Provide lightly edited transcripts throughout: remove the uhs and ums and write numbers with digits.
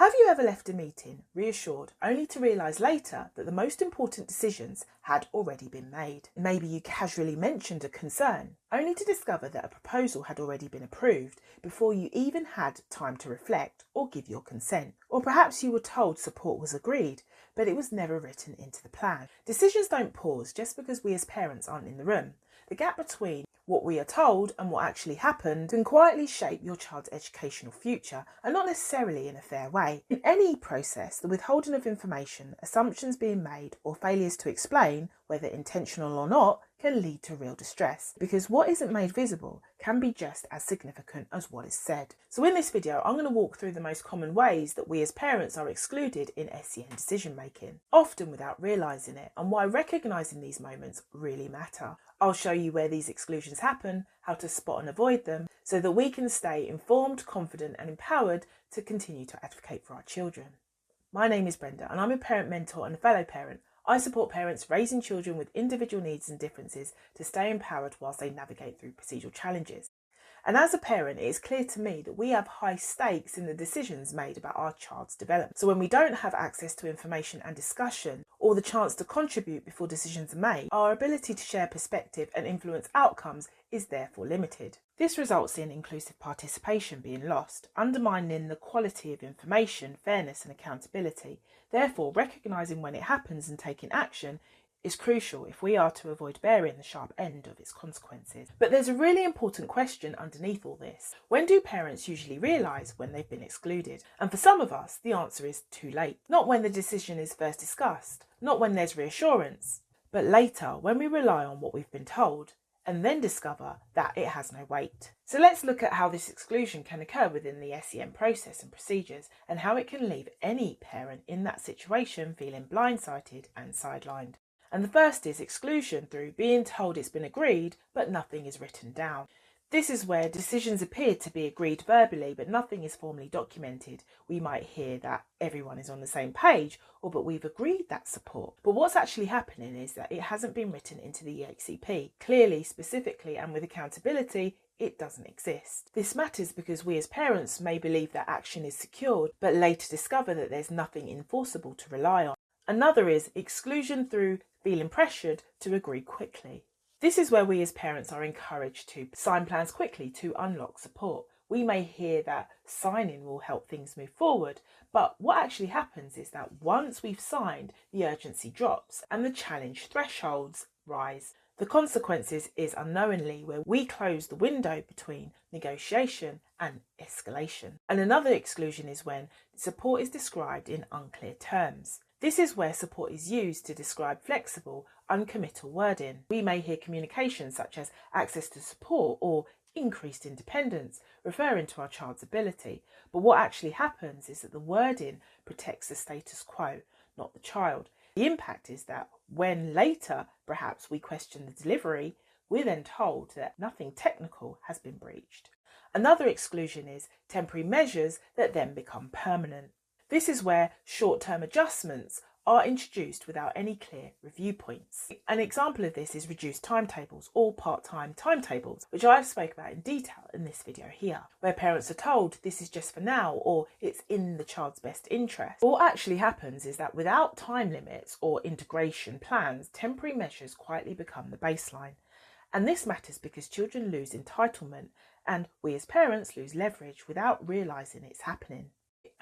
Have you ever left a meeting reassured only to realise later that the most important decisions had already been made? Maybe you casually mentioned a concern only to discover that a proposal had already been approved before you even had time to reflect or give your consent. Or perhaps you were told support was agreed, but it was never written into the plan. Decisions don't pause just because we as parents aren't in the room. The gap between what we are told and what actually happened can quietly shape your child's educational future, and not necessarily in a fair way. In any process, the withholding of information, assumptions being made, or failures to explain, whether intentional or not, can lead to real distress, because what isn't made visible can be just as significant as what is said. So in this video, I'm going to walk through the most common ways that we as parents are excluded in SEN decision making, often without realising it, and why recognising these moments really matter. I'll show you where these exclusions happen, how to spot and avoid them, so that we can stay informed, confident and empowered to continue to advocate for our children. My name is Brenda and I'm a parent mentor and a fellow parent. I support parents raising children with individual needs and differences to stay empowered whilst they navigate through procedural challenges. And as a parent, it is clear to me that we have high stakes in the decisions made about our child's development. So when we don't have access to information and discussion, or the chance to contribute before decisions are made, our ability to share perspective and influence outcomes is therefore limited. This results in inclusive participation being lost, undermining the quality of information, fairness and accountability. Therefore, recognising when it happens and taking action is crucial if we are to avoid bearing the sharp end of its consequences. But there's a really important question underneath all this. When do parents usually realise when they've been excluded? And for some of us, the answer is too late. Not when the decision is first discussed, not when there's reassurance, but later when we rely on what we've been told and then discover that it has no weight. So let's look at how this exclusion can occur within the SEN process and procedures, and how it can leave any parent in that situation feeling blindsided and sidelined. And the first is exclusion through being told it's been agreed, but nothing is written down. This is where decisions appear to be agreed verbally, but nothing is formally documented. We might hear that everyone is on the same page, or but we've agreed that support. But what's actually happening is that it hasn't been written into the EHCP. Clearly, specifically, and with accountability, it doesn't exist. This matters because we as parents may believe that action is secured, but later discover that there's nothing enforceable to rely on. Another is exclusion through feeling pressured to agree quickly. This is where we as parents are encouraged to sign plans quickly to unlock support. We may hear that signing will help things move forward, but what actually happens is that once we've signed, the urgency drops and the challenge thresholds rise. The consequences is unknowingly where we close the window between negotiation and escalation. And another exclusion is when support is described in unclear terms. This is where support is used to describe flexible, uncommittal wording. We may hear communication such as access to support or increased independence, referring to our child's ability. But what actually happens is that the wording protects the status quo, not the child. The impact is that when later, perhaps we question the delivery, we're then told that nothing technical has been breached. Another exclusion is temporary measures that then become permanent. This is where short-term adjustments are introduced without any clear review points. An example of this is reduced timetables or part-time timetables, which I've spoke about in detail in this video here, where parents are told this is just for now or it's in the child's best interest. What actually happens is that without time limits or integration plans, temporary measures quietly become the baseline. And this matters because children lose entitlement and we as parents lose leverage without realising it's happening.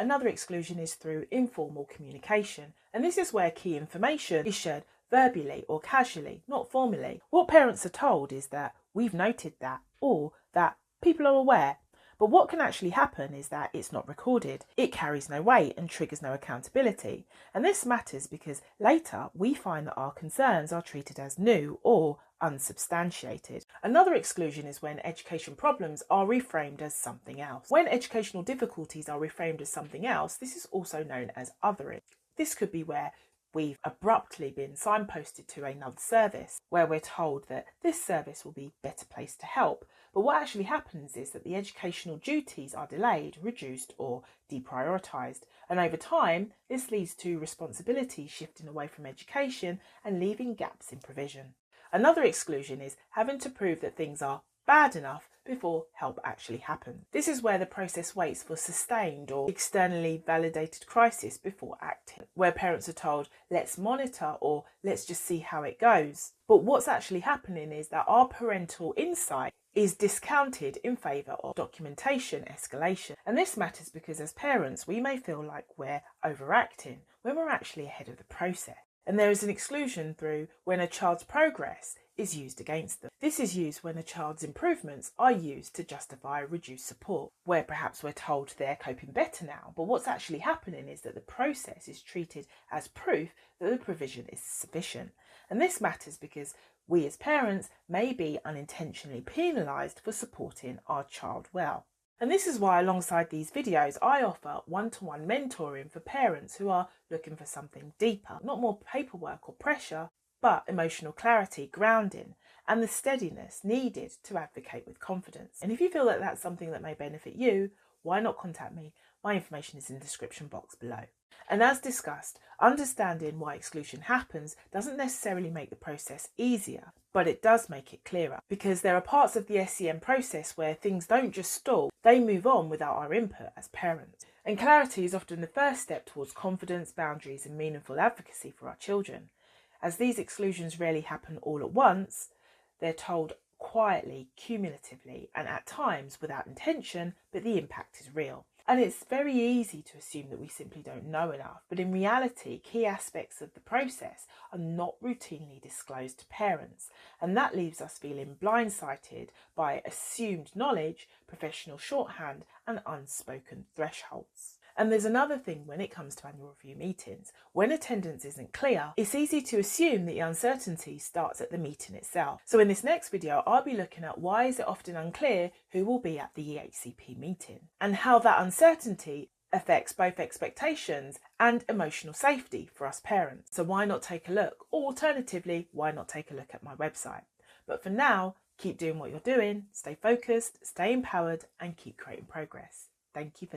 Another exclusion is through informal communication, and this is where key information is shared verbally or casually, not formally. What parents are told is that we've noted that, or that people are aware. But what can actually happen is that it's not recorded. It carries no weight and triggers no accountability. And this matters because later we find that our concerns are treated as new or unsubstantiated. Another exclusion is when education problems are reframed as something else. When educational difficulties are reframed as something else, this is also known as othering. This could be where we've abruptly been signposted to another service, where we're told that this service will be better placed to help. But what actually happens is that the educational duties are delayed, reduced or deprioritised. And over time, this leads to responsibility shifting away from education and leaving gaps in provision. Another exclusion is having to prove that things are bad enough before help actually happens. This is where the process waits for sustained or externally validated crisis before acting, where parents are told, let's monitor or let's just see how it goes. But what's actually happening is that our parental insight is discounted in favour of documentation escalation. And this matters because as parents, we may feel like we're overacting when we're actually ahead of the process. And there is an exclusion through when a child's progress is used against them. This is used when a child's improvements are used to justify reduced support, where perhaps we're told they're coping better now, but what's actually happening is that the process is treated as proof that the provision is sufficient. And this matters because we as parents may be unintentionally penalised for supporting our child well. And this is why alongside these videos I offer one-to-one mentoring for parents who are looking for something deeper, not more paperwork or pressure, but emotional clarity, grounding, and the steadiness needed to advocate with confidence. And if you feel that that's something that may benefit you, why not contact me? My information is in the description box below. And as discussed, understanding why exclusion happens doesn't necessarily make the process easier, but it does make it clearer, because there are parts of the SEN process where things don't just stall, they move on without our input as parents. And clarity is often the first step towards confidence, boundaries, and meaningful advocacy for our children. As these exclusions rarely happen all at once, they're told quietly, cumulatively, and at times without intention, but the impact is real. And it's very easy to assume that we simply don't know enough, but in reality, key aspects of the process are not routinely disclosed to parents, and that leaves us feeling blindsided by assumed knowledge, professional shorthand, and unspoken thresholds. And there's another thing when it comes to annual review meetings. When attendance isn't clear, it's easy to assume that the uncertainty starts at the meeting itself. So in this next video, I'll be looking at why is it often unclear who will be at the EHCP meeting, and how that uncertainty affects both expectations and emotional safety for us parents. So why not take a look? Or alternatively, why not take a look at my website? But for now, keep doing what you're doing, stay focused, stay empowered, and keep creating progress. Thank you for listening.